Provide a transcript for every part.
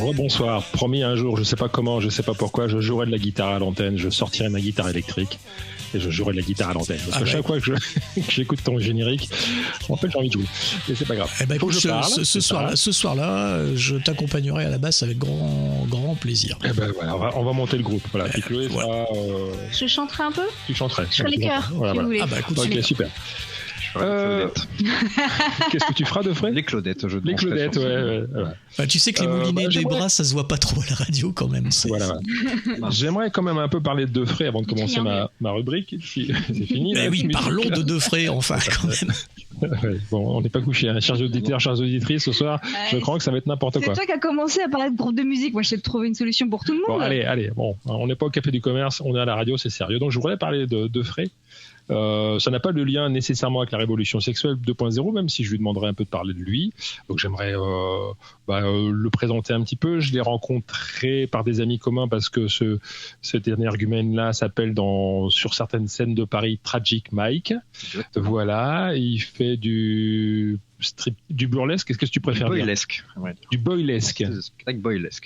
Rebonsoir. Promis, un jour, je sais pas comment, je sais pas pourquoi, je jouerai de la guitare à l'antenne, je sortirai ma guitare électrique et je jouerai de la guitare à l'antenne. Parce que chaque fois que j'écoute ton générique, en fait, j'ai envie de jouer. Et c'est pas grave. Eh ben, écoute, ce soir-là, je t'accompagnerai à la basse avec grand plaisir. Eh ben voilà, on va monter le groupe. Voilà. Puis Chloé fera, Je chanterai un peu. Tu chanterais. Je ferai les chœurs, si vous voulez. Ah bah écoute, ok, super. Qu'est-ce que tu feras de frais? Les Claudettes, Les Claudettes, ouais. Bah, tu sais que les moulinets des bras, ça se voit pas trop à la radio quand même. Voilà. J'aimerais quand même un peu parler de Defray avant de commencer ma rubrique. C'est fini. Mais oui, parlons de Defray, enfin, quand même. Ouais, bon, on n'est pas couché, hein. Chers auditeurs, chères auditrices, ce soir, je crois que ça va être n'importe quoi. C'est toi qui as commencé à parler de groupe de musique. Moi, j'essaie de trouver une solution pour tout le monde. Bon, allez, bon, on n'est pas au café du commerce, on est à la radio, c'est sérieux. Donc, je voudrais parler de Defray. Ça n'a pas de lien nécessairement avec la révolution sexuelle 2.0, même si je lui demanderais un peu de parler de lui. Donc j'aimerais le présenter un petit peu. Je l'ai rencontré par des amis communs parce que cet énergumène-là s'appelle sur certaines scènes de Paris Tragic Mike. Exactement. Voilà, il fait du burlesque. Qu'est-ce que tu préfères dire? Du boylesque.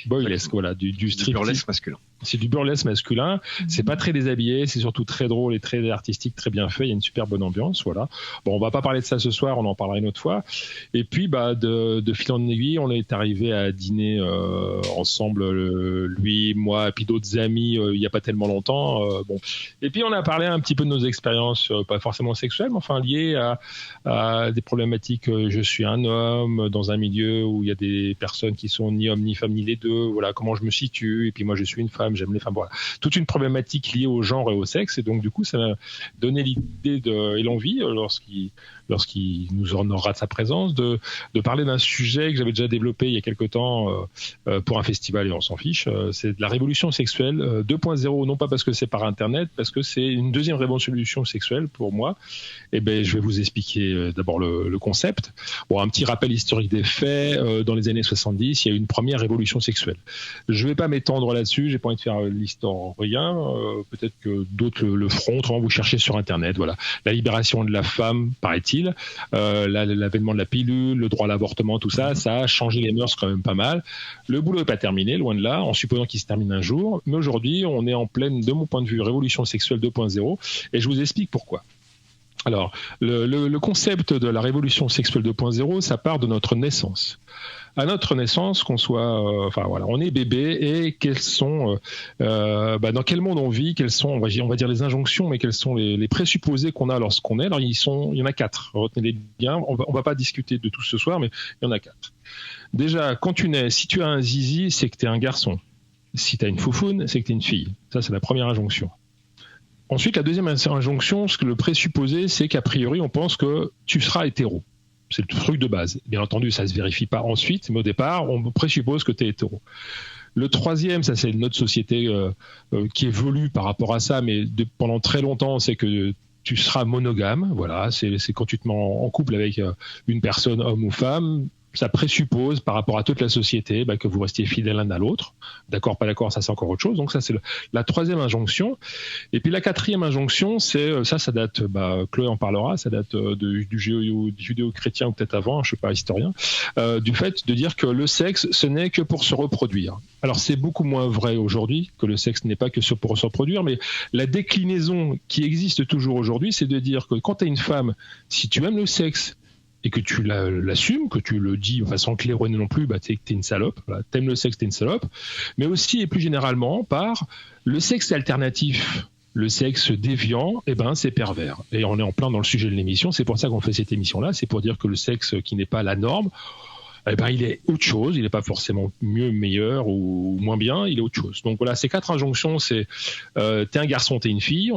Boylesque, voilà, du strip. Burlesque masculin. C'est du burlesque masculin. C'est pas très déshabillé, c'est surtout très drôle et très artistique, très bien fait. Il y a une super bonne ambiance, voilà. Bon, on va pas parler de ça ce soir, on en parlera une autre fois. Et puis, de fil en aiguille, on est arrivé à dîner ensemble, lui, moi, et puis d'autres amis, il y a pas tellement longtemps. Bon. Et puis, on a parlé un petit peu de nos expériences, pas forcément sexuelles, mais enfin liées à des problématiques. Je suis un homme dans un milieu où il y a des personnes qui sont ni hommes ni femmes ni les deux. Voilà, comment je me situe. Et puis moi, je suis une femme. J'aime les femmes, voilà. Toute une problématique liée au genre et au sexe, et donc du coup ça m'a donné l'idée et l'envie, lorsqu'il nous honorera de sa présence, de parler d'un sujet que j'avais déjà développé il y a quelque temps pour un festival, et on s'en fiche, c'est de la révolution sexuelle 2.0, non pas parce que c'est par internet, parce que c'est une deuxième révolution sexuelle pour moi. Et ben je vais vous expliquer d'abord le concept. Bon, un petit rappel historique des faits. Dans les années 70, il y a eu une première révolution sexuelle. Je vais pas m'étendre là-dessus, j'ai pas envie de faire l'historien, peut-être que d'autres le feront, autrement vous cherchez sur internet. Voilà, la libération de la femme, paraît-il, l'avènement de la pilule, le droit à l'avortement, tout ça, ça a changé les mœurs quand même pas mal. Le boulot n'est pas terminé, loin de là, en supposant qu'il se termine un jour, mais aujourd'hui on est en pleine, de mon point de vue, révolution sexuelle 2.0, et je vous explique pourquoi. Alors, le concept de la révolution sexuelle 2.0, ça part de notre naissance. À notre naissance, qu'on soit, on est bébé, et quels sont, dans quel monde on vit, quelles sont, on va dire les injonctions, mais quels sont les présupposés qu'on a lorsqu'on est. Alors, il y en a 4. Retenez-les bien. On va pas discuter de tout ce soir, mais il y en a 4. Déjà, quand tu nais, si tu as un zizi, c'est que tu es un garçon. Si tu as une foufoune, c'est que tu es une fille. Ça, c'est la première injonction. Ensuite, la deuxième injonction, ce que le présupposé, c'est qu'a priori, on pense que tu seras hétéro. C'est le truc de base. Bien entendu, ça ne se vérifie pas ensuite, mais au départ, on présuppose que tu es hétéro. Le troisième, ça c'est notre société qui évolue par rapport à ça, mais pendant très longtemps, c'est que tu seras monogame. Voilà, c'est quand tu te mets en couple avec une personne, homme ou femme. Ça présuppose, par rapport à toute la société, que vous restiez fidèles l'un à l'autre. D'accord, pas d'accord, ça c'est encore autre chose. Donc ça c'est la troisième injonction. Et puis la quatrième injonction, c'est ça date, Chloé en parlera, ça date du judéo-chrétien ou peut-être avant, je suis pas historien, du fait de dire que le sexe, ce n'est que pour se reproduire. Alors c'est beaucoup moins vrai aujourd'hui que le sexe n'est pas que pour se reproduire, mais la déclinaison qui existe toujours aujourd'hui, c'est de dire que quand tu es une femme, si tu aimes le sexe, et que tu l'assumes, que tu le dis sans claironner non plus, tu sais que t'es une salope, voilà, t'aimes le sexe, t'es une salope, mais aussi et plus généralement par le sexe alternatif, le sexe déviant, c'est pervers. Et on est en plein dans le sujet de l'émission, c'est pour ça qu'on fait cette émission-là, c'est pour dire que le sexe qui n'est pas la norme, il est autre chose, il n'est pas forcément mieux, meilleur ou moins bien, il est autre chose. Donc voilà, ces 4 injonctions, c'est t'es un garçon, t'es une fille,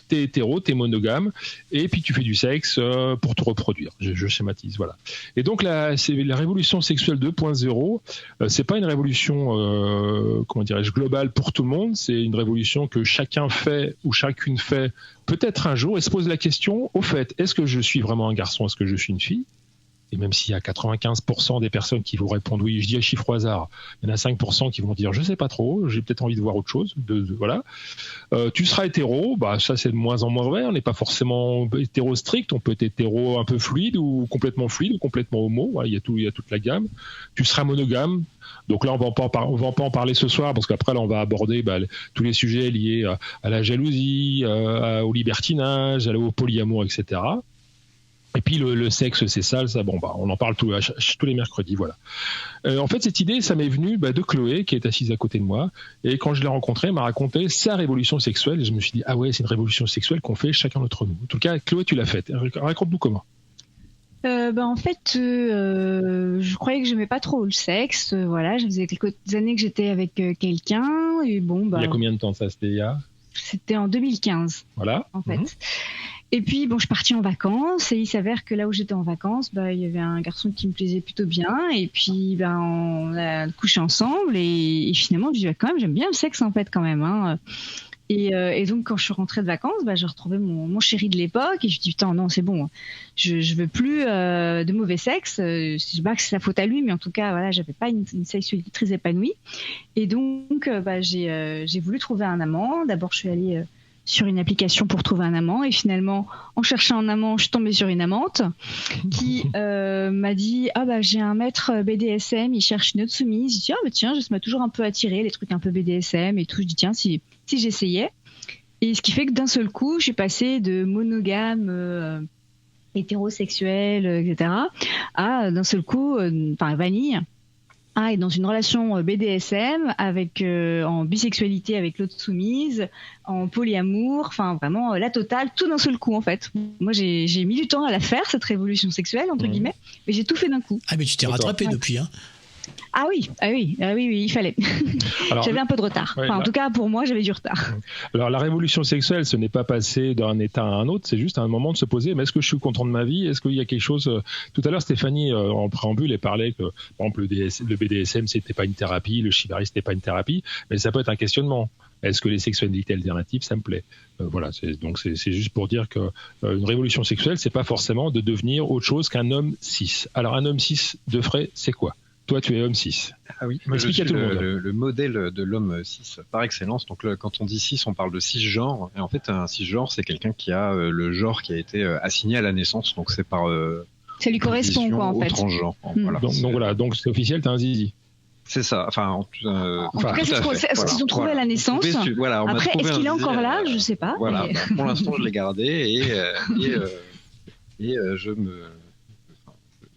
t'es hétéro, t'es monogame, et puis tu fais du sexe pour te reproduire. Je schématise, voilà. Et donc c'est la révolution sexuelle 2.0, c'est pas une révolution, globale pour tout le monde, c'est une révolution que chacun fait ou chacune fait peut-être un jour et se pose la question, au fait, est-ce que je suis vraiment un garçon, est-ce que je suis une fille ? et même s'il y a 95% des personnes qui vont répondre oui, je dis un chiffre au hasard, il y en a 5% qui vont dire je sais pas trop, j'ai peut-être envie de voir autre chose, voilà. Tu seras hétéro, bah ça c'est de moins en moins vrai, on n'est pas forcément hétéro strict, on peut être hétéro un peu fluide ou complètement homo, voilà, il y a toute la gamme. Tu seras monogame. Donc là, on va pas en parler ce soir parce qu'après, là, on va aborder tous les sujets liés à la jalousie, au libertinage, au polyamour, etc. Et puis le sexe, c'est sale, ça. Bon, on en parle tous les mercredis, voilà. En fait, cette idée, ça m'est venu de Chloé, qui est assise à côté de moi, et quand je l'ai rencontrée, elle m'a raconté sa révolution sexuelle. Et je me suis dit, ah ouais, c'est une révolution sexuelle qu'on fait chacun d'entre nous. En tout cas, Chloé, tu l'as faite. Raconte-nous comment. En fait, je croyais que j'aimais pas trop le sexe. Voilà, ça faisait quelques années que j'étais avec quelqu'un. Et bon, il y a combien de temps ça? C'était en 2015. Voilà. En fait. Et puis, bon, je suis partie en vacances et il s'avère que là où j'étais en vacances, il y avait un garçon qui me plaisait plutôt bien. Et puis, on a couché ensemble et finalement, je me dis, quand même, j'aime bien le sexe, en fait, quand même. Hein. Et donc, quand je suis rentrée de vacances, j'ai retrouvé mon chéri de l'époque et je me dis, putain, non, c'est bon, je veux plus de mauvais sexe. Je dis pas que c'est sa faute à lui, mais en tout cas, voilà, j'avais pas une sexualité très épanouie. Et donc, j'ai voulu trouver un amant. D'abord, je suis allée sur une application pour trouver un amant et finalement, en cherchant un amant, je suis tombée sur une amante qui m'a dit, j'ai un maître BDSM, il cherche une autre soumise. Je dis, tiens, ça m'a toujours un peu attiré, les trucs un peu BDSM et tout. Je dis, tiens, si j'essayais. Et ce qui fait que d'un seul coup, je suis passée de monogame, hétérosexuel, etc. à d'un seul coup, vanille. Et dans une relation BDSM en bisexualité avec l'autre soumise, en polyamour, vraiment la totale, tout d'un seul coup en fait. Moi j'ai mis du temps à la faire, cette révolution sexuelle entre guillemets, mais j'ai tout fait d'un coup. Ah mais tu t'es rattrapé depuis hein. Ah oui, il fallait. Alors, j'avais un peu de retard. En tout cas, pour moi, j'avais du retard. Alors, la révolution sexuelle, ce n'est pas passer d'un état à un autre, c'est juste un moment de se poser, mais est-ce que je suis content de ma vie? Est-ce qu'il y a quelque chose... Tout à l'heure, Stéphanie, en préambule, elle parlait que, par exemple, le BDSM, c'était pas une thérapie, le shibari, c'était pas une thérapie, mais ça peut être un questionnement. Est-ce que les sexualités alternatives, ça me plaît? Voilà, c'est juste pour dire que une révolution sexuelle, c'est pas forcément de devenir autre chose qu'un homme cis. Alors, un homme cis de frais, c'est quoi? Toi, tu es homme cis. Ah oui, moi, je suis le modèle de l'homme cis par excellence. Donc, quand on dit cis, on parle de cisgenre. Et en fait, un cisgenre, c'est quelqu'un qui a le genre qui a été assigné à la naissance. Donc, c'est par. Ça lui correspond, quoi, en fait. Transgenre. Voilà. Donc, c'est officiel, t'as un zizi. C'est ça. En tout cas, c'est ce qu'ils ont trouvé à la naissance. Après, est-ce qu'il est encore là? Je sais pas. Voilà. Mais... Pour l'instant, je l'ai gardé et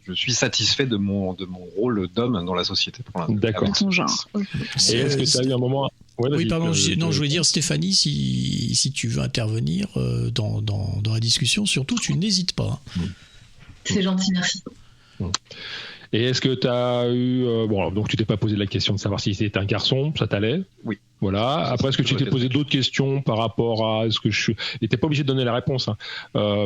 je suis satisfait de mon rôle d'homme dans la société pour l'instant. D'accord. Son genre. Et est-ce que tu as eu un moment... Oui, pardon. Je voulais dire, Stéphanie, si tu veux intervenir dans la discussion, surtout, tu n'hésites pas. C'est gentil, merci. Et est-ce que tu as eu... donc tu t'es pas posé la question de savoir si c'était un garçon, ça t'allait? Oui. Voilà. Après, est-ce que tu t'es posé d'autres questions par rapport à ce que je suis... Et t'es pas obligé de donner la réponse, hein.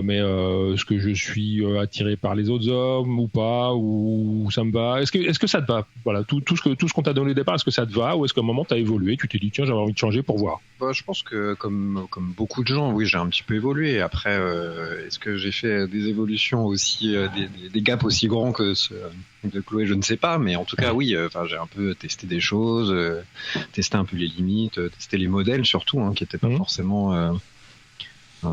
Mais est-ce que je suis attiré par les autres hommes ou pas, ou ça me va? Est-ce que ça te va? Voilà, tout ce qu'on t'a donné au départ, est-ce que ça te va, ou est-ce qu'à un moment t'as évolué, tu t'es dit tiens, j'avais envie de changer pour voir? Je pense que comme beaucoup de gens, oui, j'ai un petit peu évolué. Après, est-ce que j'ai fait des évolutions aussi, des gaps aussi grands que ceux de Chloé, je ne sais pas, mais en tout cas, oui, j'ai un peu testé des choses, testé un peu les limites, tester les modèles surtout, qui n'étaient pas forcément...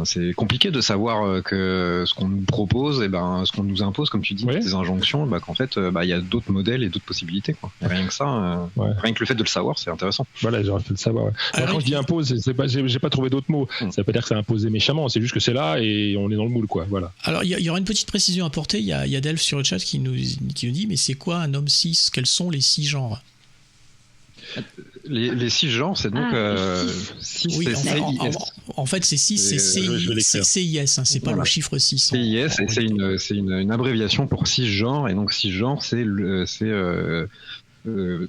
c'est compliqué de savoir que ce qu'on nous propose, ce qu'on nous impose, comme tu dis, des injonctions, qu'en fait, il y a d'autres modèles et d'autres possibilités, quoi. Et rien que ça, rien que le fait de le savoir, c'est intéressant. Voilà, j'aurais fait le savoir. Ouais. Alors, quand je dis impose, j'ai pas trouvé d'autres mots. Ça veut pas dire que c'est imposé méchamment, c'est juste que c'est là et on est dans le moule, quoi. Voilà. Alors, il y aura une petite précision à apporter. Il y a Delph sur le chat qui nous dit, mais c'est quoi un homme cis? Quels sont les six genres? Les six genres, c'est donc oui, en fait, c'est 6, c'est CIS, c'est pas le chiffre 6. CIS, c'est une abréviation pour six genres, et donc six genres, c'est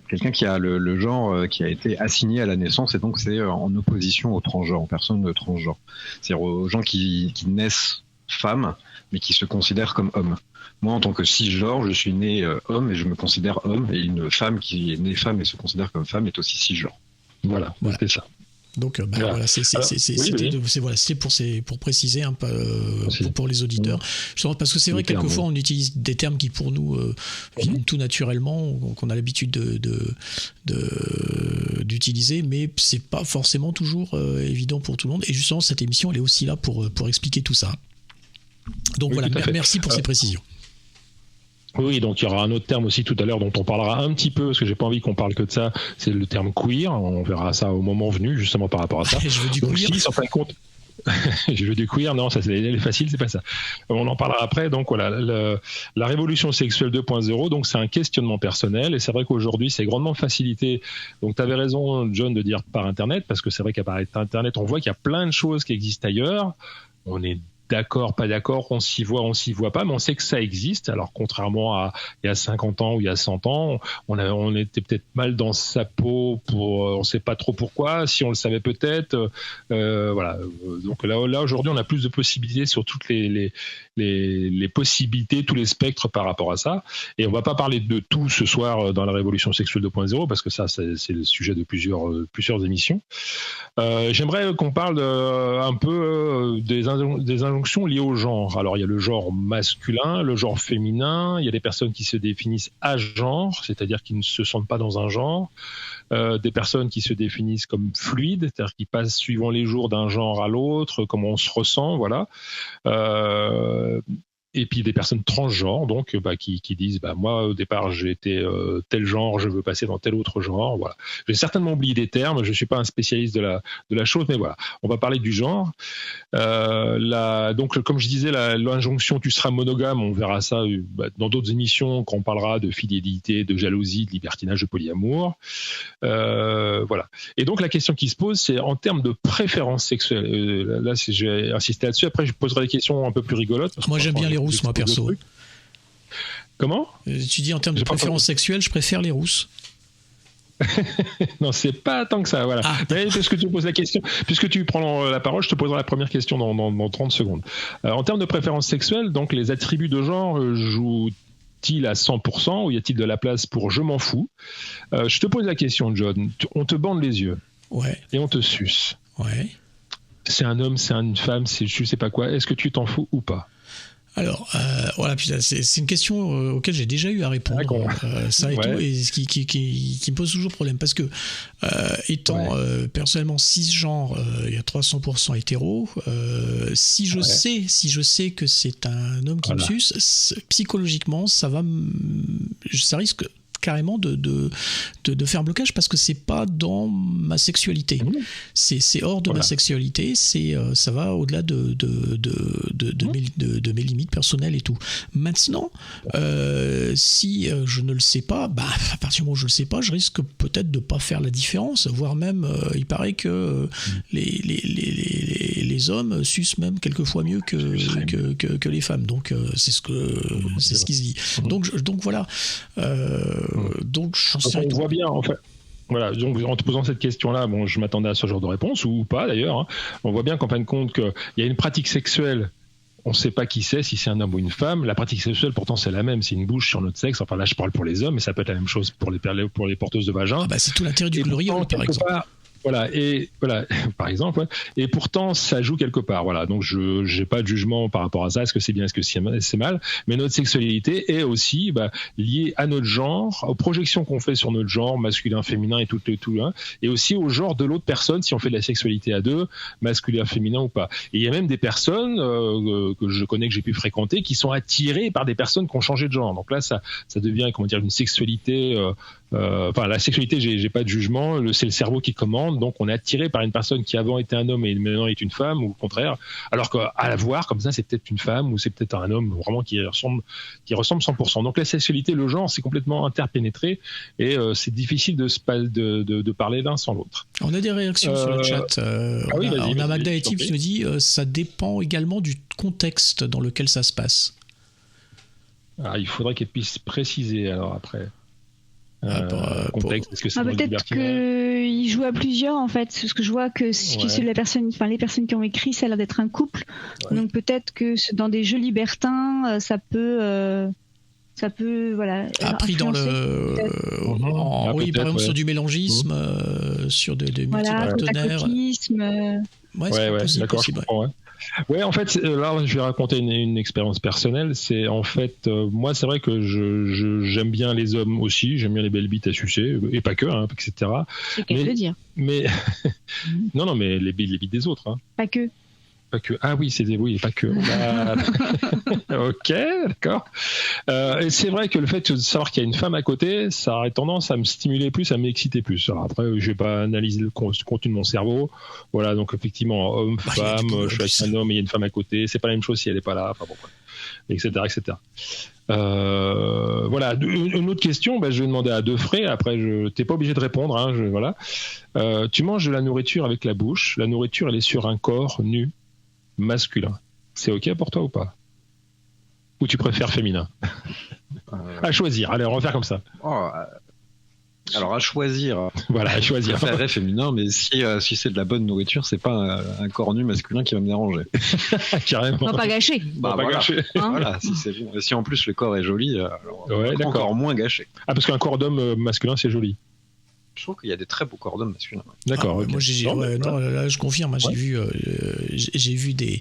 quelqu'un qui a le genre qui a été assigné à la naissance, et donc c'est en opposition aux transgenres, aux personnes transgenres. C'est-à-dire aux gens qui naissent femmes, mais qui se considèrent comme hommes. Moi, en tant que cisgenre, je suis né homme et je me considère homme, et une femme qui est née femme et se considère comme femme est aussi cisgenre. Voilà. C'est ça. Donc voilà, c'était pour préciser un peu pour les auditeurs. Justement, parce que c'est vrai que quelquefois on utilise des termes qui pour nous viennent tout naturellement, qu'on a l'habitude d'utiliser, mais c'est pas forcément toujours évident pour tout le monde. Et justement, cette émission, elle est aussi là pour expliquer tout ça. Donc voilà, merci pour ces précisions. Oui, donc il y aura un autre terme aussi tout à l'heure dont on parlera un petit peu, parce que j'ai pas envie qu'on parle que de ça, c'est le terme queer. On verra ça au moment venu, justement par rapport à ça. Je veux du donc queer. Si, en fin de compte, je veux du queer, non, ça c'est facile, c'est pas ça. On en parlera après. Donc voilà, la révolution sexuelle 2.0, donc c'est un questionnement personnel, et c'est vrai qu'aujourd'hui c'est grandement facilité. Donc tu avais raison, John, de dire par Internet, parce que c'est vrai qu'à par Internet, on voit qu'il y a plein de choses qui existent ailleurs. On est d'accord, pas d'accord, on s'y voit pas, mais on sait que ça existe. Alors, contrairement à il y a 50 ans ou il y a 100 ans, on était peut-être mal dans sa peau on sait pas trop pourquoi, si on le savait peut-être, voilà. Donc là, aujourd'hui, on a plus de possibilités sur toutes les possibilités, tous les spectres par rapport à ça. Et on va pas parler de tout ce soir dans la révolution sexuelle 2.0, parce que ça, c'est le sujet de plusieurs émissions. J'aimerais qu'on parle un peu des injonctions liées au genre. Alors, il y a le genre masculin, le genre féminin, il y a des personnes qui se définissent à genre, c'est-à-dire qui ne se sentent pas dans un genre, des personnes qui se définissent comme fluides, c'est-à-dire qui passent suivant les jours d'un genre à l'autre, comment on se ressent, voilà. Et puis des personnes transgenres, donc qui disent moi au départ j'ai été tel genre, je veux passer dans tel autre genre. Voilà. J'ai certainement oublié des termes, je suis pas un spécialiste de la chose, mais voilà, on va parler du genre. Donc comme je disais, l'injonction tu seras monogame, on verra ça dans d'autres émissions quand on parlera de fidélité, de jalousie, de libertinage, de polyamour. Voilà. Et donc la question qui se pose, c'est en termes de préférence sexuelle. Là, j'ai insisté là-dessus. Après, je poserai des questions un peu plus rigolotes. Moi, j'aime bien les rousses, moi, perso. Comment ? Tu dis en termes de préférence sexuelle, je préfère les rousses. Non, c'est pas tant que ça, voilà. Mais puisque tu poses la question, puisque tu prends la parole, je te poserai la première question dans 30 secondes. En termes de préférence sexuelle, donc les attributs de genre jouent-ils à 100% ou y a-t-il de la place pour je m'en fous ? Je te pose la question, John. On te bande les yeux. Ouais. Et on te suce. Ouais. C'est un homme, c'est une femme, c'est je sais pas quoi. Est-ce que tu t'en fous ou pas ? Alors, voilà, c'est une question auquel j'ai déjà eu à répondre, ça et tout, et ce qui me pose toujours problème, parce que étant personnellement cisgenre, il y a 300% hétéro, si je sais que c'est un homme qui me suce, psychologiquement, ça risque carrément de faire blocage, parce que c'est pas dans ma sexualité, c'est hors de ma sexualité, ça va au-delà de mes limites personnelles et tout. Maintenant, si je ne le sais pas, à partir du moment où je le sais pas, je risque peut-être de pas faire la différence, voire même il paraît que les hommes sucent même quelquefois mieux que les femmes, donc c'est ce qui se dit. Donc voilà. Donc on voit bien en fait. Voilà, donc en te posant cette question-là, je m'attendais à ce genre de réponse, ou pas d'ailleurs. On voit bien qu'en fin de compte, qu'il y a une pratique sexuelle, on ne sait pas qui c'est, si c'est un homme ou une femme. La pratique sexuelle, pourtant, c'est la même, c'est une bouche sur notre sexe. Enfin là, je parle pour les hommes, mais ça peut être la même chose pour les porteuses de vagin. C'est tout l'intérêt du gloriole, par exemple. Voilà, par exemple, et pourtant ça joue quelque part. Voilà, donc je n'ai pas de jugement par rapport à ça. Est-ce que c'est bien, est-ce que c'est mal ? Mais notre sexualité est aussi liée à notre genre, aux projections qu'on fait sur notre genre, masculin, féminin et tout, et aussi au genre de l'autre personne, si on fait de la sexualité à deux, masculin, féminin ou pas. Et il y a même des personnes que je connais, que j'ai pu fréquenter, qui sont attirées par des personnes qui ont changé de genre. Donc là, ça devient, une sexualité. La sexualité, j'ai pas de jugement, c'est le cerveau qui commande, donc on est attiré par une personne qui avant était un homme et maintenant est une femme, ou au contraire, alors qu'à la voir comme ça, c'est peut-être une femme ou c'est peut-être un homme vraiment qui ressemble 100%. Donc la sexualité, le genre, c'est complètement interpénétré, et c'est difficile de parler l'un sans l'autre. On a des réactions sur le chat. On a Magda et Tim qui nous dit ça dépend également du contexte dans lequel ça se passe. Il faudrait qu'elle puisse préciser alors après. Contexte, est-ce que c'est peut-être qu'il joue à plusieurs en fait, parce que je vois que les personnes qui ont écrit, ça a l'air d'être un couple, donc peut-être que dans des jeux libertins, ça peut ça peut pris dans oui, par exemple sur du mélangisme, sur des multipartenaires. D'accord, je comprends. Ouais, en fait, là, je vais raconter une expérience personnelle. C'est en fait, moi, c'est vrai que j'aime bien les hommes aussi, j'aime bien les belles bites à sucer, et pas que, etc. C'est qu'à le dire. Mais non, mais les bites des autres. Pas que. Pas que. Ah oui, pas que. Ok, d'accord. Et c'est vrai que le fait de savoir qu'il y a une femme à côté, ça aurait tendance à me stimuler plus, à m'exciter plus. Alors après, je vais pas analyser le contenu de mon cerveau. Voilà, donc effectivement, homme, femme, je suis avec un homme et il y a une femme à côté. C'est pas la même chose si elle est pas là. Enfin bon, etc., etc. Voilà. Une autre question, je vais demander à Defray. Après, t'es pas obligé de répondre. Voilà. Tu manges de la nourriture avec la bouche. La nourriture, elle est sur un corps nu. Masculin. C'est ok pour toi ou pas? Ou tu préfères féminin? À choisir. Allez, on va faire comme ça. Alors à choisir. Voilà, à choisir. Je préférerais féminin, mais si c'est de la bonne nourriture, c'est pas un corps nu masculin qui va me déranger. Carrément. On va pas gâcher. Gâcher. Voilà, si c'est bon. Et si en plus le corps est joli, encore moins gâché. Ah, parce qu'un corps d'homme masculin, c'est joli. Je trouve qu'il y a des très beaux corps d'hommes masculins. D'accord. Okay. Moi, là, je confirme. J'ai vu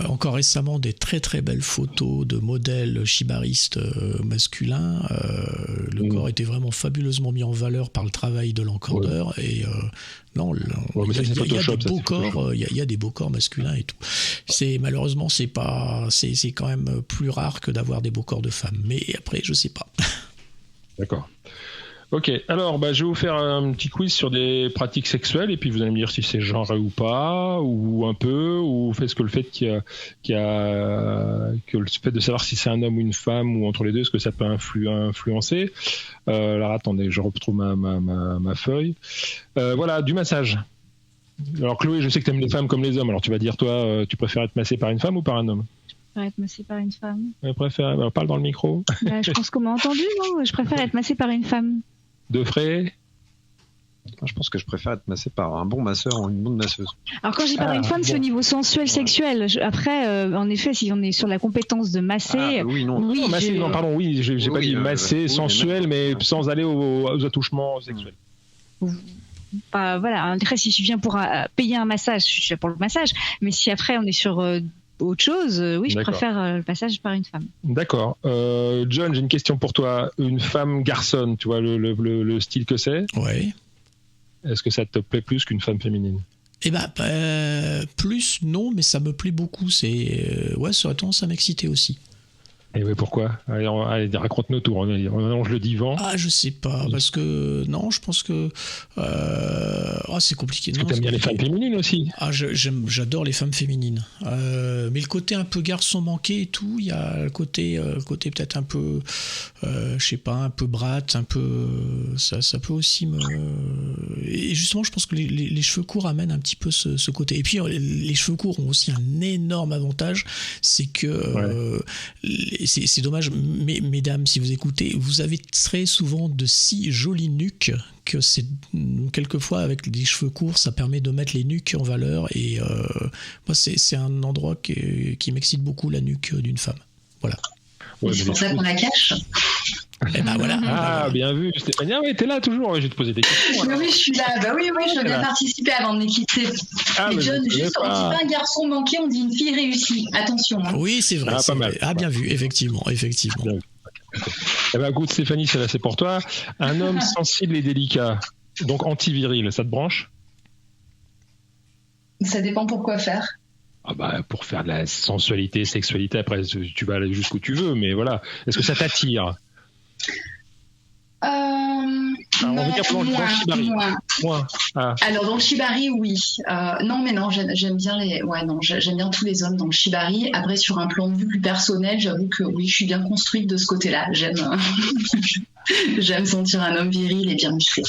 encore récemment des très très belles photos de modèles shibaristes masculins. Le corps était vraiment fabuleusement mis en valeur par le travail de l'encordeur. Et il y a des beaux corps. Il y a des beaux corps masculins et tout. Malheureusement, c'est quand même plus rare que d'avoir des beaux corps de femmes. Mais après, je sais pas. D'accord. Ok, alors je vais vous faire un petit quiz sur des pratiques sexuelles et puis vous allez me dire si c'est genré ou pas, ou un peu, ou est-ce que le fait que le fait de savoir si c'est un homme ou une femme ou entre les deux, est-ce que ça peut influencer. Alors attendez, je retrouve ma feuille. Voilà, du massage. Alors Chloé, je sais que tu aimes les femmes comme les hommes, alors tu vas dire toi, tu préfères être massé par une femme ou par un homme? Être massé par une femme. Parle dans le micro. Je pense qu'on m'a entendu, non? Je préfère être massé par une femme. Defray? Je pense que je préfère être massé par un bon masseur ou une bonne masseuse. Alors quand je dis par une femme, c'est au niveau sensuel, sexuel. Après, en effet, si on est sur la compétence de masser... j'ai pas dit masser, sensuel, mais sans aller aux attouchements sexuels. Voilà, après, si je viens pour payer un massage, je suis là pour le massage, mais si après on est sur... autre chose, oui, je préfère le passage par une femme. D'accord. John, j'ai une question pour toi. Une femme garçonne, tu vois le style que c'est? Oui. Est-ce que ça te plaît plus qu'une femme féminine? Plus, non, mais ça me plaît beaucoup. Ça aurait tendance à m'exciter aussi. Et oui, pourquoi? Allez, raconte-nous tout. On mélange le divan. Je sais pas, parce que non, je pense que c'est compliqué. Parce que t'aimes bien les femmes féminines aussi. J'adore les femmes féminines. Mais le côté un peu garçon manqué et tout, il y a le côté peut-être un peu, je sais pas, un peu bratte, un peu, ça peut aussi me. Et justement, je pense que les cheveux courts amènent un petit peu ce côté. Et puis les cheveux courts ont aussi un énorme avantage, c'est que c'est dommage, mais mesdames, si vous écoutez, vous avez très souvent de si jolies nuques que c'est quelquefois avec des cheveux courts, ça permet de mettre les nuques en valeur. Et moi, c'est un endroit qui m'excite beaucoup, la nuque d'une femme. Voilà. C'est pour ça qu'on la cache. Voilà. Bien vu, Stéphanie. Oui, t'es là toujours. Je vais te poser des questions. Oui, je suis là. Je viens participer avant de m'équiper. Mais John, on dit pas un garçon manqué, on dit une fille réussie. Attention. Oui, c'est vrai. Pas mal. Bien vu, effectivement. Écoute, Stéphanie, c'est pour toi. Un homme sensible et délicat, donc antiviril, ça te branche? Ça dépend pour quoi faire. Pour faire de la sensualité, sexualité. Après, tu vas aller jusqu'où tu veux, mais voilà. Est-ce que ça t'attire? Moins. Alors dans le shibari, oui. J'aime bien j'aime bien tous les hommes dans le shibari. Après, sur un plan de vue plus personnel, j'avoue que oui, je suis bien construite de ce côté-là. J'aime sentir un homme viril et bien musclé.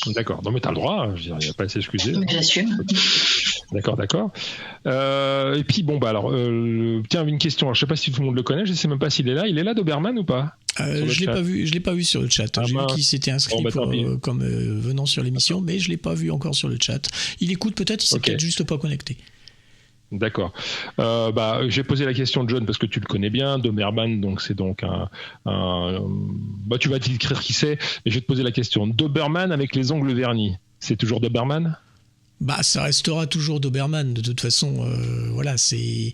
D'accord. Non, mais t'as le droit. Il n'y a pas à s'excuser. Mais j'assume. D'accord. Et puis tiens, une question. Alors, je sais pas si tout le monde le connaît. Je sais même pas s'il est là. Il est là, Doberman, ou pas? Je l'ai pas vu sur le chat. J'ai vu qu'il s'était inscrit comme venant sur l'émission, mais je l'ai pas vu encore sur le chat. Il écoute peut-être, il s'est peut-être juste pas connecté. D'accord. J'ai posé la question de John parce que tu le connais bien. Doberman, donc c'est donc tu vas t'écrire qui c'est, mais je vais te poser la question. Doberman avec les ongles vernis, c'est toujours Doberman ? Ça restera toujours Doberman. De toute façon, voilà, c'est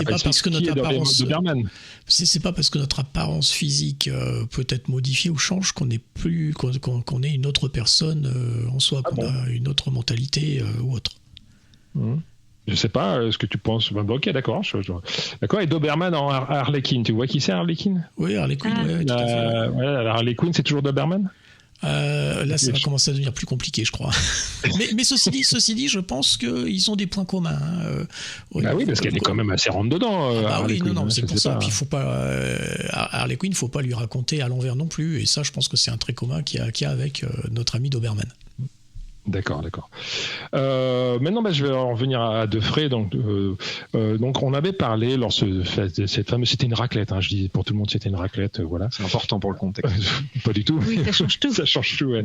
pas parce que notre apparence, c'est pas parce que notre apparence physique peut être modifiée ou change qu'on est une autre personne en soi, qu'on a une autre mentalité ou autre. Je sais pas ce que tu penses. Ok, d'accord. D'accord. Et Doberman en Harley Quinn, tu vois qui c'est Harley Quinn ? Oui, Harley Quinn. Tout à fait. Harley Quinn, c'est toujours Doberman ? Là, ça va commencer à devenir plus compliqué, je crois. mais ceci dit, je pense qu'ils ont des points communs. Oui, parce qu'elle est quand même assez rentre dedans. C'est pour ça. Puis il faut pas Harley Quinn, il faut pas lui raconter à l'envers non plus. Et ça, je pense que c'est un trait commun qu'il y a avec notre ami Doberman. D'accord. Maintenant, je vais en revenir à Defray. Donc, on avait parlé lors de cette fameuse. C'était une raclette. Je dis pour tout le monde, c'était une raclette. Voilà. C'est important pour le contexte. Pas du tout. Oui, ça change tout. Ça change tout. Ouais.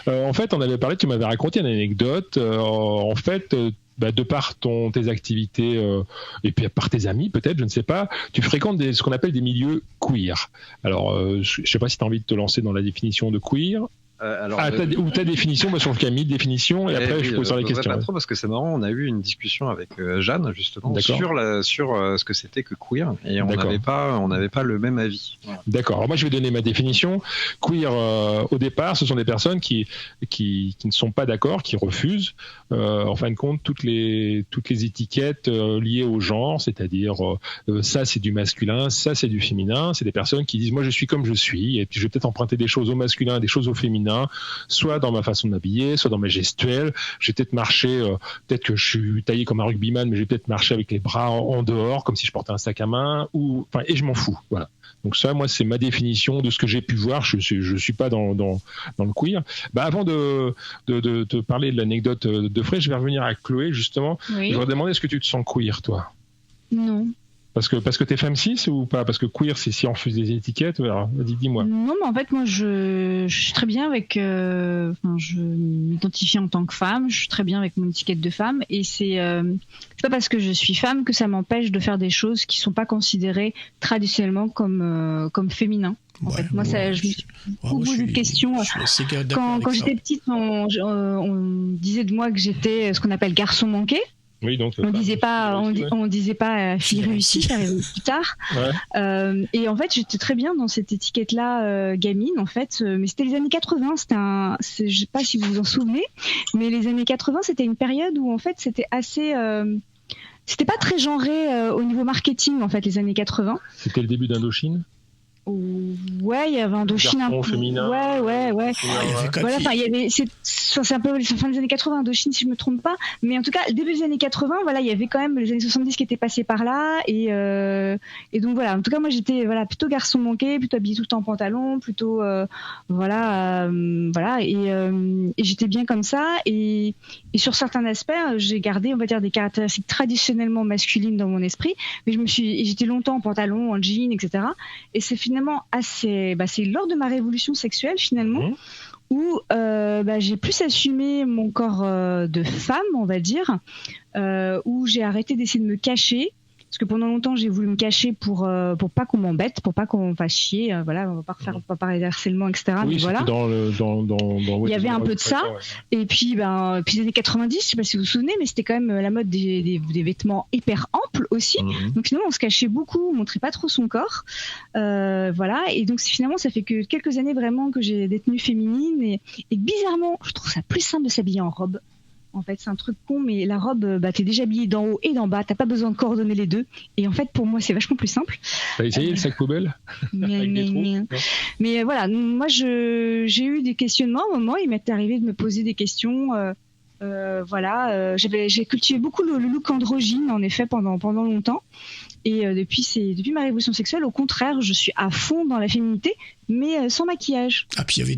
En fait, on avait parlé. Tu m'avais raconté une anecdote. En fait. De par tes activités et puis par tes amis peut-être, je ne sais pas, tu fréquentes ce qu'on appelle des milieux queer. Alors, je ne sais pas si tu as envie de te lancer dans la définition de queer. Ou ta définition, sur le cas, mis définition, et après je pose sur les questions. Pas trop, parce que c'est marrant, on a eu une discussion avec Jeanne justement sur ce que c'était que queer, et on n'avait pas le même avis. Voilà. D'accord. Alors moi je vais donner ma définition. Queer, au départ, ce sont des personnes qui ne sont pas d'accord, qui refusent, en fin de compte, toutes les étiquettes liées au genre, c'est-à-dire ça c'est du masculin, ça c'est du féminin. C'est des personnes qui disent moi je suis comme je suis, et puis je vais peut-être emprunter des choses au masculin, des choses au féminin, soit dans ma façon de m'habiller, soit dans ma gestuelle. Je vais peut-être marcher, peut-être que je suis taillé comme un rugbyman, mais je vais peut-être marcher avec les bras en dehors, comme si je portais un sac à main, et je m'en fous. Voilà. Donc ça, moi, c'est ma définition de ce que j'ai pu voir. Je suis pas dans le queer. Avant de te parler de l'anecdote de Frey, je vais revenir à Chloé, justement. Oui. Je voudrais demander, est-ce que tu te sens queer, toi ? Non. Parce que t'es femme cis ou pas ? Parce que queer, c'est si on refuse des étiquettes. Alors, dis-moi. Non, mais en fait, moi, je suis très bien avec. Je m'identifie en tant que femme. Je suis très bien avec mon étiquette de femme. Et c'est pas parce que je suis femme que ça m'empêche de faire des choses qui sont pas considérées traditionnellement comme féminin. En fait, moi, je me suis beaucoup posé de questions. Quand j'étais petite, on disait de moi que j'étais ce qu'on appelle garçon manqué. Oui, donc on disait pas fille réussie, ça arrive plus tard. Ouais. Et en fait, j'étais très bien dans cette étiquette-là, gamine. En fait, mais c'était les années 80. Je sais pas si vous vous en souvenez, mais les années 80, c'était une période où en fait, c'était assez. C'était pas très genré au niveau marketing, en fait, les années 80. C'était le début d'Indochine. Ouais, il y avait Indochine un peu. Féminin. Ouais. Voilà, il y avait. C'est un peu la fin des années 80, Indochine, si je me trompe pas. Mais en tout cas, début des années 80, voilà, il y avait quand même les années 70 qui étaient passées par là. Et donc voilà. En tout cas, moi, j'étais plutôt garçon manqué, plutôt habillée tout le temps en pantalon, plutôt voilà. Et j'étais bien comme ça. Et sur certains aspects, j'ai gardé, on va dire, des caractéristiques traditionnellement masculines dans mon esprit. Mais j'étais longtemps en pantalon, en jean, etc. Et c'est finalement assez. C'est lors de ma révolution sexuelle finalement. Où j'ai plus assumé mon corps de femme, on va dire, où j'ai arrêté d'essayer de me cacher. Parce que pendant longtemps, j'ai voulu me cacher pour pas qu'on m'embête, pour pas qu'on me fasse chier. Voilà, on va pas parler d'harcèlement, etc. Oui, mais voilà. Il y avait un peu de ça. Et puis, puis les années 90, je sais pas si vous vous souvenez, mais c'était quand même la mode des vêtements hyper amples aussi. Donc finalement, on se cachait beaucoup, on montrait pas trop son corps. Voilà. Et donc finalement, ça fait que quelques années vraiment que j'ai des tenues féminines et bizarrement, je trouve ça plus simple de s'habiller en robe. En fait, c'est un truc con, mais la robe, t'es déjà habillée d'en haut et d'en bas, t'as pas besoin de coordonner les deux. Et en fait, pour moi, c'est vachement plus simple. T'as essayé le sac poubelle avec des trous ? Mais voilà, moi, j'ai eu des questionnements. À un moment, il m'est arrivé de me poser des questions. J'ai cultivé beaucoup le look androgyne, en effet, pendant longtemps. Et depuis ma révolution sexuelle, au contraire, je suis à fond dans la féminité, mais sans maquillage. Ah, puis il y avait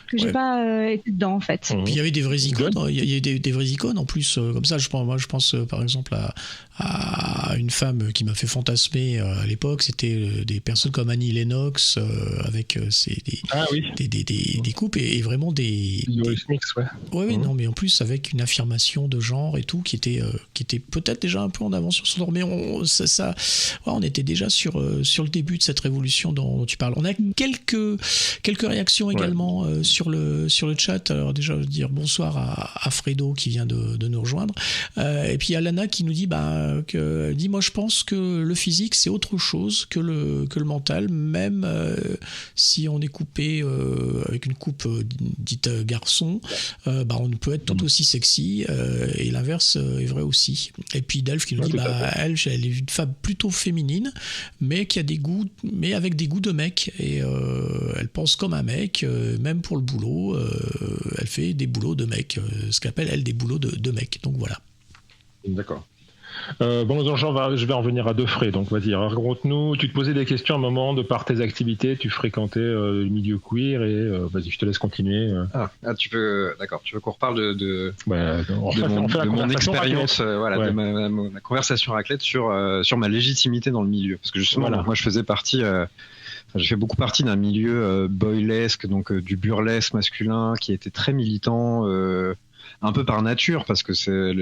que j'ai pas été dedans en fait. Puis il y avait des vraies icônes. Il y a des vraies icônes en plus, comme ça. Je pense par exemple à une femme qui m'a fait fantasmer à l'époque. C'était des personnes comme Annie Lennox avec des coupes et vraiment des mix, Oui, non, mais en plus avec une affirmation de genre et tout qui était peut-être déjà un peu en avance sur son temps, mais on était déjà sur le début de cette révolution dont tu parles. On a quelques réactions également sur le chat. Alors déjà dire bonsoir à Fredo qui vient de nous rejoindre, et puis Alana qui nous dit moi je pense que le physique c'est autre chose que le mental, même si on est coupé avec une coupe dite garçon, on peut être tout aussi sexy, et l'inverse est vrai aussi. Et puis Delph qui nous dit elle est une femme plutôt féminine, mais qui a des goûts, mais avec des goûts de mec, et elle pense comme un mec, même pour le boulot, elle fait des boulots de mec, ce qu'appelle elle des boulots de mec. Donc voilà. D'accord. Je vais en venir à Defray, donc vas-y, raconte-nous. Tu te posais des questions à un moment de par tes activités, tu fréquentais le milieu queer, et vas-y, je te laisse continuer. Tu veux qu'on reparle de mon expérience, de ma conversation raclette sur ma légitimité dans le milieu, parce que justement, moi je faisais partie. J'ai fait beaucoup partie d'un milieu boylesque, donc du burlesque masculin, qui était très militant, un peu par nature, parce que c'est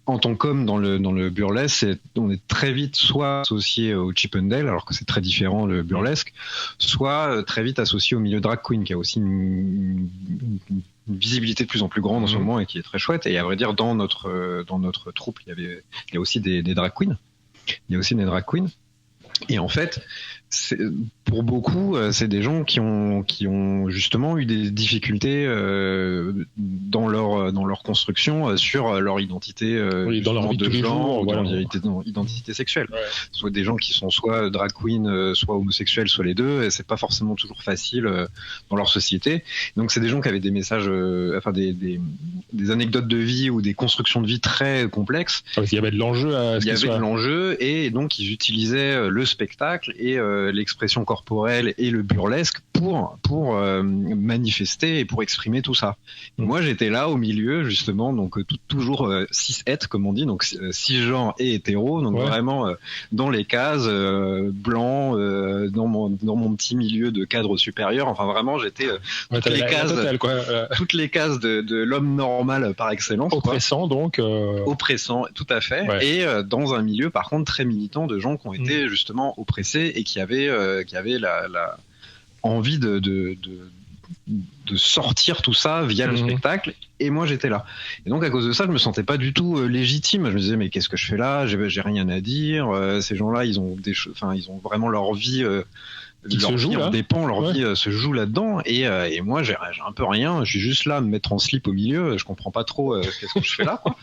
en tant qu'homme dans le burlesque, on est très vite soit associé au Chippendale, alors que c'est très différent le burlesque, soit très vite associé au milieu drag queen, qui a aussi une visibilité de plus en plus grande en ce moment et qui est très chouette. Et à vrai dire, dans notre troupe, il y a aussi des drag queens. Il y a aussi des drag queens. Et en fait, pour beaucoup, c'est des gens qui ont justement eu des difficultés dans leur construction sur leur identité, dans leur vie de genre, leur identité sexuelle. Ouais. Soit des gens qui sont soit drag queen, soit homosexuels, soit les deux. Et c'est pas forcément toujours facile dans leur société. Donc c'est des gens qui avaient des messages, des anecdotes de vie ou des constructions de vie très complexes. Il y avait de l'enjeu. Il y avait de l'enjeu, et donc ils utilisaient le spectacle et l'expression corporelle et le burlesque pour manifester et pour exprimer tout ça. Et moi j'étais là au milieu justement, donc toujours cis-het comme on dit, donc cisgenre et hétéro, donc vraiment dans les cases blanc, dans mon petit milieu de cadre supérieur. Enfin vraiment j'étais toutes les cases de l'homme normal par excellence. Oppressant donc. Oppressant, tout à fait. Ouais. Et dans un milieu par contre très militant de gens qui ont été justement oppressés et qui avaient la envie de sortir tout ça via le spectacle, et moi j'étais là. Et donc à cause de ça, je me sentais pas du tout légitime. Je me disais mais qu'est-ce que je fais là, j'ai rien à dire. Ces gens-là, ils ont vraiment leur vie. Leur vie en dépend, leur vie se joue là-dedans, et moi j'ai un peu rien, je suis juste là à me mettre en slip au milieu, je comprends pas trop qu'est-ce que je fais là, quoi.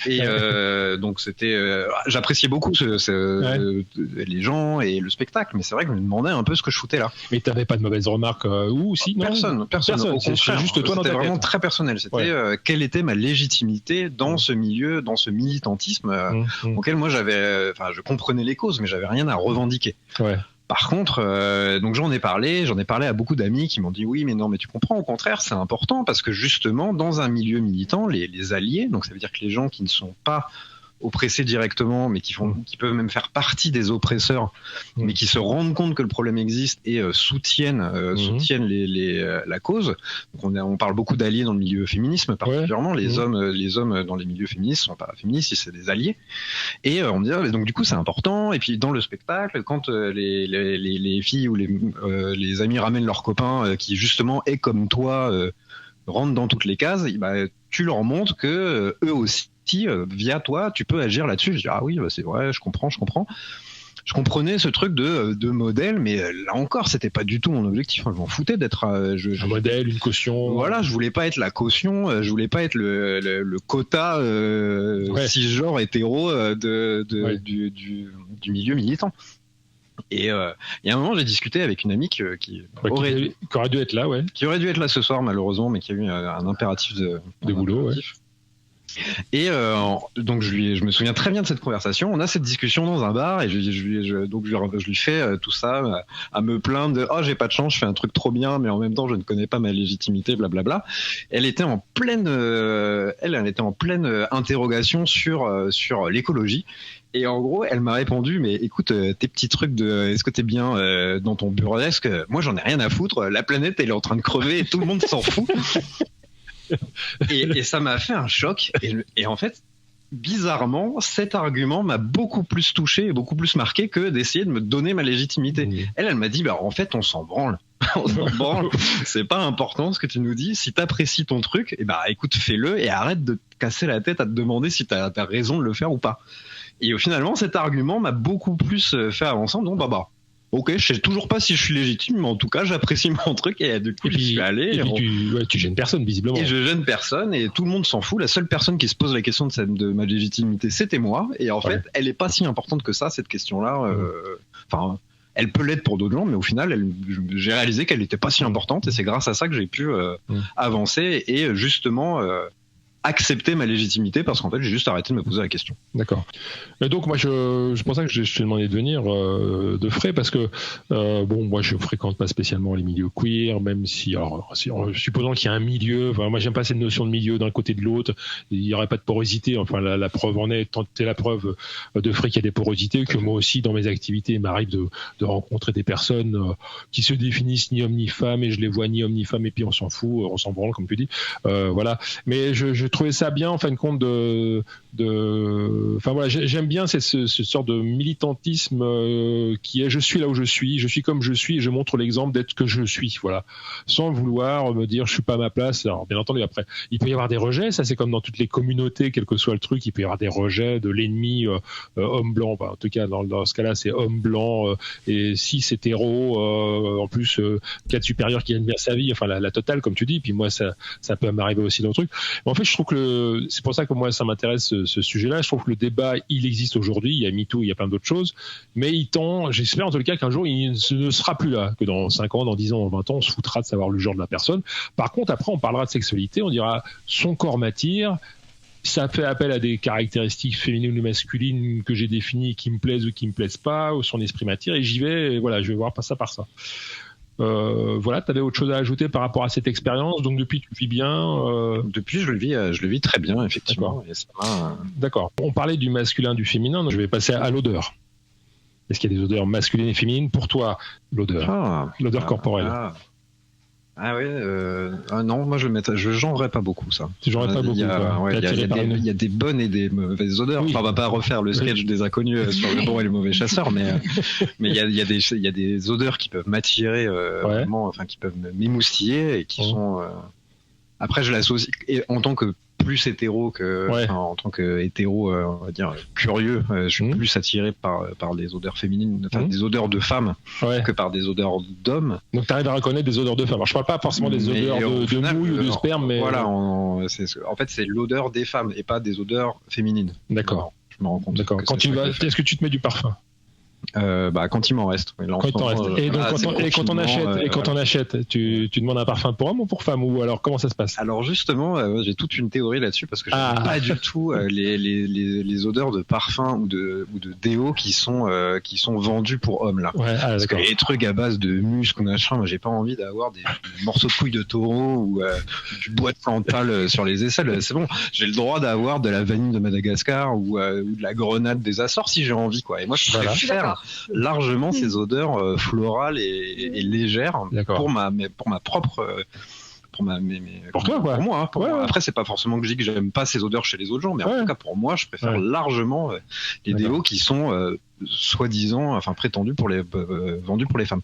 Et donc c'était, j'appréciais beaucoup les gens et le spectacle, mais c'est vrai que je me demandais un peu ce que je foutais là. Mais t'avais pas de mauvaises remarques ou si? Personne. Au contraire, c'est juste toi dans ta tête. C'était vraiment très personnel. C'était quelle était ma légitimité dans ce milieu, dans ce militantisme auquel moi je comprenais les causes, mais j'avais rien à revendiquer. Ouais. Par contre, donc j'en ai parlé à beaucoup d'amis qui m'ont dit oui, mais non, mais tu comprends, au contraire, c'est important parce que justement, dans un milieu militant, les alliés, donc ça veut dire que les gens qui ne sont pas oppressés directement, mais qui peuvent même faire partie des oppresseurs, mais qui se rendent compte que le problème existe et soutiennent la cause. Donc on parle beaucoup d'alliés dans le milieu féminisme, particulièrement les hommes dans les milieux féministes sont pas féministes, c'est des alliés. Et on me dit donc du coup c'est important. Et puis dans le spectacle, quand les filles ou les amis ramènent leurs copains qui justement est comme toi, rentrent dans toutes les cases, tu leur montres que eux aussi, via toi, tu peux agir là-dessus. Je dis oui, c'est vrai, je comprends. Je comprenais ce truc de modèle, mais là encore, c'était pas du tout mon objectif. Je m'en foutais d'être un modèle, une caution. Voilà, je voulais pas être la caution, je voulais pas être le quota cisgenre hétéro du milieu militant. Et il y a un moment, j'ai discuté avec une amie qui aurait dû être là, qui aurait dû être là ce soir malheureusement, mais qui a eu un impératif de boulot. Et donc je me souviens très bien de cette conversation. On a cette discussion dans un bar et je lui fais tout ça à me plaindre de j'ai pas de chance, je fais un truc trop bien, mais en même temps je ne connais pas ma légitimité, blablabla. Elle était en pleine interrogation sur l'écologie. Et en gros, elle m'a répondu, mais écoute, tes petits trucs de est-ce que t'es bien dans ton burlesque, moi j'en ai rien à foutre, la planète elle est en train de crever et tout le monde s'en fout. Et ça m'a fait un choc. Et en fait, bizarrement, cet argument m'a beaucoup plus touché et beaucoup plus marqué que d'essayer de me donner ma légitimité. Elle m'a dit, en fait, on s'en branle. On s'en branle. C'est pas important ce que tu nous dis. Si t'apprécies ton truc, écoute, fais-le et arrête de te casser la tête à te demander si t'as raison de le faire ou pas. Et finalement, cet argument m'a beaucoup plus fait avancer. Donc, ok, je sais toujours pas si je suis légitime, mais en tout cas, j'apprécie mon truc et du coup, j'y suis allé. Et puis tu gênes personne, visiblement. Et je gêne personne et tout le monde s'en fout. La seule personne qui se pose la question de ma légitimité, c'était moi. Et en fait, elle est pas si importante que ça, cette question-là. Elle peut l'être pour d'autres gens, mais au final, j'ai réalisé qu'elle n'était pas si importante et c'est grâce à ça que j'ai pu avancer et justement accepter ma légitimité parce qu'en fait j'ai juste arrêté de me poser la question. D'accord. Et donc moi c'est pour ça que je t'ai demandé de venir de frais parce que moi je fréquente pas spécialement les milieux queer, même si supposons qu'il y a un milieu, moi j'aime pas cette notion de milieu d'un côté de l'autre, il y aurait pas de porosité, la preuve en est, tant c'est la preuve de frais qu'il y a des porosités que moi aussi dans mes activités il m'arrive de rencontrer des personnes qui se définissent ni homme ni femme et je les vois ni homme ni femme et puis on s'en fout, on s'en branle comme tu dis, voilà. Mais je trouvais ça bien en fin de compte j'aime bien ce sorte de militantisme qui est je suis là où je suis comme je suis et je montre l'exemple d'être que je suis, voilà, sans vouloir me dire je suis pas à ma place. Alors bien entendu après il peut y avoir des rejets, ça c'est comme dans toutes les communautés quel que soit le truc, il peut y avoir des rejets de l'ennemi homme blanc, en tout cas dans ce cas-là c'est homme blanc et cis hétéro en plus cadre supérieur qui gagne bien sa vie, la totale comme tu dis, puis moi ça peut m'arriver aussi dans le truc. Mais en fait je trouve que c'est pour ça que moi ça m'intéresse ce sujet-là. Je trouve que le débat il existe aujourd'hui, il y a MeToo, il y a plein d'autres choses, mais j'espère en tout cas qu'un jour il ne sera plus là, que dans 5 ans, dans 10 ans, dans 20 ans on se foutra de savoir le genre de la personne. Par contre après on parlera de sexualité, on dira son corps m'attire, ça fait appel à des caractéristiques féminines ou masculines que j'ai définies qui me plaisent ou qui me plaisent pas, ou son esprit m'attire et j'y vais, et voilà, je vais voir par ça. Tu avais autre chose à ajouter par rapport à cette expérience? Donc depuis tu vis bien Depuis je le vis très bien effectivement. D'accord. On parlait du masculin, du féminin, donc je vais passer à l'odeur. Est-ce qu'il y a des odeurs masculines et féminines pour toi? L'odeur corporelle. Non, moi je genrerais pas beaucoup ça. Tu genrerais pas beaucoup. Il y a des bonnes et des mauvaises odeurs. On va pas refaire le sketch des inconnus sur le bon et le mauvais chasseur, mais il y a des odeurs qui peuvent m'attirer vraiment, qui peuvent m'émoustiller et qui sont. Après, je l'associe en tant que plus hétéro en tant que hétéro, on va dire curieux, je suis plus attiré par des odeurs féminines, des odeurs de femmes que par des odeurs d'hommes. Donc tu arrives à reconnaître des odeurs de femmes. Alors, je parle pas forcément des odeurs de mouille ou de sperme, mais voilà, en fait c'est l'odeur des femmes et pas des odeurs féminines. D'accord. Je me rends compte. D'accord. Quand tu vas, est-ce que tu te mets du parfum? Quand il m'en reste. Et quand on achète, tu demandes un parfum pour homme ou pour femme, ou alors comment ça se passe? Alors justement, j'ai toute une théorie là-dessus parce que je n'aime pas du tout les odeurs de parfum ou de déo qui sont vendus pour hommes là. Parce que les trucs à base de muscles ou machin, moi j'ai pas envie d'avoir des morceaux de couilles de taureau ou du bois de plantal sur les aisselles. C'est bon, j'ai le droit d'avoir de la vanille de Madagascar ou de la grenade des Açores si j'ai envie quoi. Et moi je préfère largement ces odeurs florales et légères pour ma propre pour moi. Après c'est pas forcément que je dis que j'aime pas ces odeurs chez les autres gens, mais en tout cas pour moi je préfère largement les déos qui sont soi-disant prétendus pour vendus pour les femmes.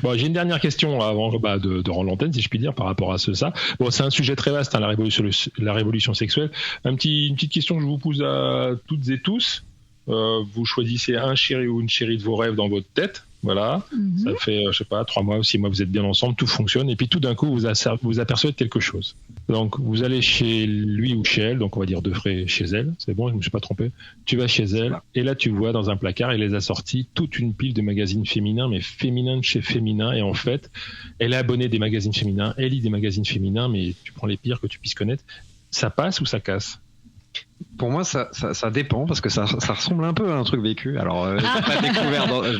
Bon, j'ai une dernière question avant de rendre l'antenne, si je puis dire, par rapport à ça. Bon, c'est un sujet très vaste, la révolution sexuelle. Une petite question que je vous pose à toutes et tous. Vous choisissez un chéri ou une chérie de vos rêves dans votre tête, voilà. Ça fait 3 mois ou 6 mois vous êtes bien ensemble, tout fonctionne, et puis tout d'un coup vous apercevez quelque chose. Donc vous allez chez lui ou chez elle, donc on va dire de frais chez elle, c'est bon, je me suis pas trompé. Tu vas chez elle et là tu vois dans un placard, elle les a sortis toute une pile de magazines féminins, mais féminins de chez féminin, et en fait elle est abonnée des magazines féminins, elle lit des magazines féminins, mais tu prends les pires que tu puisses connaître. Ça passe ou ça casse? Pour moi, ça dépend parce que ça ressemble un peu à un truc vécu. Alors, je l'ai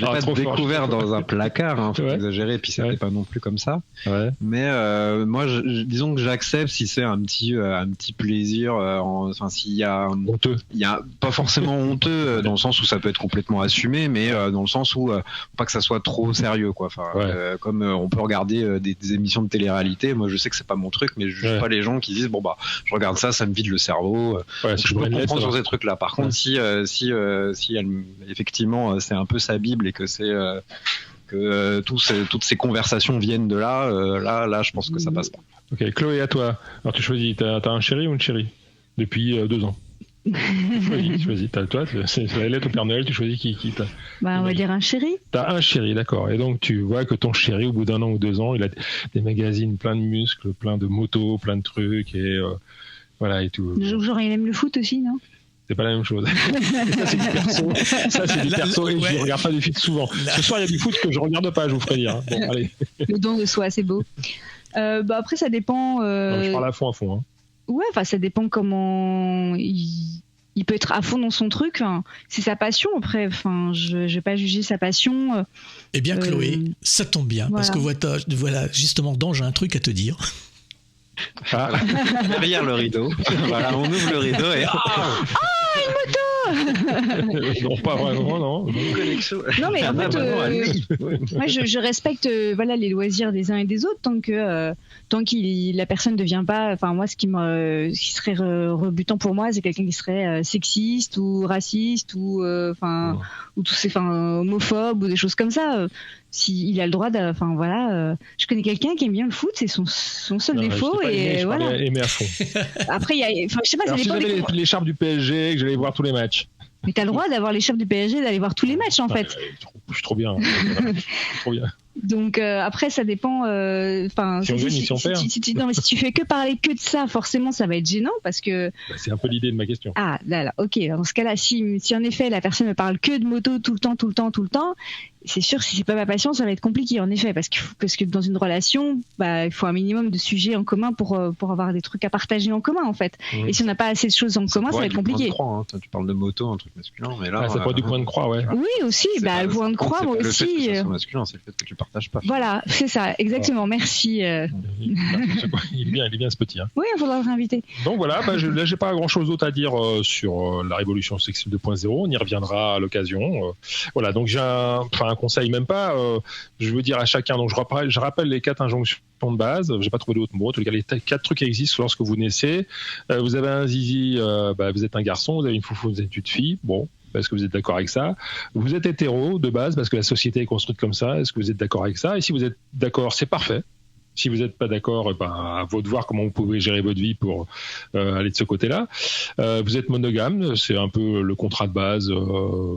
pas découvert dans un placard, faut exagérer. Et puis c'était pas non plus comme ça. Ouais. Mais moi, disons que j'accepte si c'est un petit plaisir. Enfin, s'il y a honteux. Il y a pas forcément honteux dans le sens où ça peut être complètement assumé, mais dans le sens où pas que ça soit trop sérieux, quoi. Enfin, comme on peut regarder des émissions de télé-réalité. Moi, je sais que c'est pas mon truc, mais je juge pas les gens qui disent bon bah, je regarde ça me vide le cerveau. Je peux comprendre sur ces trucs-là. Par contre, si effectivement c'est un peu sa Bible et que c'est que toutes ces conversations viennent de là, là, je pense que ça passe pas. Ok, Chloé, à toi. Alors tu choisis, t'as un chéri ou une chérie depuis 2 ans? Tu choisis. Toi, c'est la lettre au Père Noël. Tu choisis qui t'as. On va dire un chéri. T'as un chéri, d'accord. Et donc tu vois que ton chéri, au bout d'1 an ou 2 ans, il a des magazines plein de muscles, plein de motos, plein de trucs et voilà et tout. Genre il aime le foot aussi, non? C'est pas la même chose. Ça, c'est du perso. Et je regarde pas du foot souvent. Ce soir, il y a du foot que je regarde pas, je vous ferai dire. Bon, allez. Le don de soi, c'est beau. Après, ça dépend. Non, je parle à fond. Hein. Ouais, ça dépend comment il peut être à fond dans son truc. Hein. C'est sa passion. Après, je vais pas juger sa passion. Eh bien, Chloé, ça tombe bien parce que voilà, justement, j'ai un truc à te dire. Derrière le rideau. Voilà, on ouvre le rideau et une moto. Non, pas vraiment, non. Non, mais en fait, moi, je respecte les loisirs des uns et des autres tant que la personne ne devient pas. Enfin, moi, ce qui serait rebutant pour moi, c'est quelqu'un qui serait sexiste ou raciste ou tous ces homophobe ou des choses comme ça. S'il a le droit je connais quelqu'un qui aime bien le foot, c'est son seul défaut et voilà. Aimer à fond. Après, je sais pas, ça dépend. Si j'avais l'écharpe du PSG, que j'allais voir tous les matchs. Mais t'as le droit d'avoir l'écharpe du PSG, d'aller voir tous les matchs en fait. Je suis trop bien. Donc après, ça dépend. Si on gagne, si on perd. Non, mais si tu fais que parler que de ça, forcément, ça va être gênant parce que. C'est un peu l'idée de ma question. Ah là, ok. Dans ce cas-là, si en effet la personne ne parle que de moto tout le temps, c'est sûr, si c'est pas ma passion, ça va être compliqué en effet, parce que dans une relation, il faut un minimum de sujets en commun pour avoir des trucs à partager en commun en fait. Et si on n'a pas assez de choses en commun, ça va être compliqué. Tu parles de moto, un truc masculin, mais là. Ça peut être du point de croix, ouais. Oui, aussi. Le point de croix, moi aussi. Le fait que ça soit masculin, c'est le fait que tu partages pas. Voilà, c'est ça, exactement. Merci. Il est bien ce petit. Hein. Oui, il faudra le réinviter. Donc voilà, là j'ai pas grand-chose d'autre à dire sur la révolution sexuelle 2.0. On y reviendra à l'occasion. Voilà, donc j'ai un conseil, même pas. Je veux dire à chacun. Donc je rappelle les 4 injonctions de base. J'ai pas trouvé d'autres mots. En tout cas, les 4 trucs qui existent lorsque vous naissez. Vous avez un zizi, vous êtes un garçon. Vous avez une foufou, vous êtes une fille. Bon. Est-ce que vous êtes d'accord avec ça? Vous êtes hétéro de base parce que la société est construite comme ça. Est-ce que vous êtes d'accord avec ça? Et si vous êtes d'accord, c'est parfait. Si vous n'êtes pas d'accord, à vous de voir comment vous pouvez gérer votre vie pour aller de ce côté-là. Vous êtes monogame, c'est un peu le contrat de base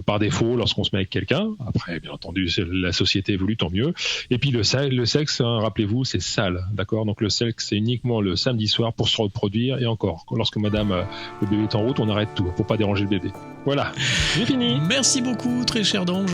par défaut lorsqu'on se met avec quelqu'un. Après, bien entendu, la société évolue, tant mieux. Et puis le sexe, rappelez-vous, c'est sale, d'accord? Donc le sexe, c'est uniquement le samedi soir pour se reproduire. Et encore, lorsque madame, le bébé est en route, on arrête tout pour pas déranger le bébé. Voilà, j'ai fini. Merci beaucoup, très cher Dange.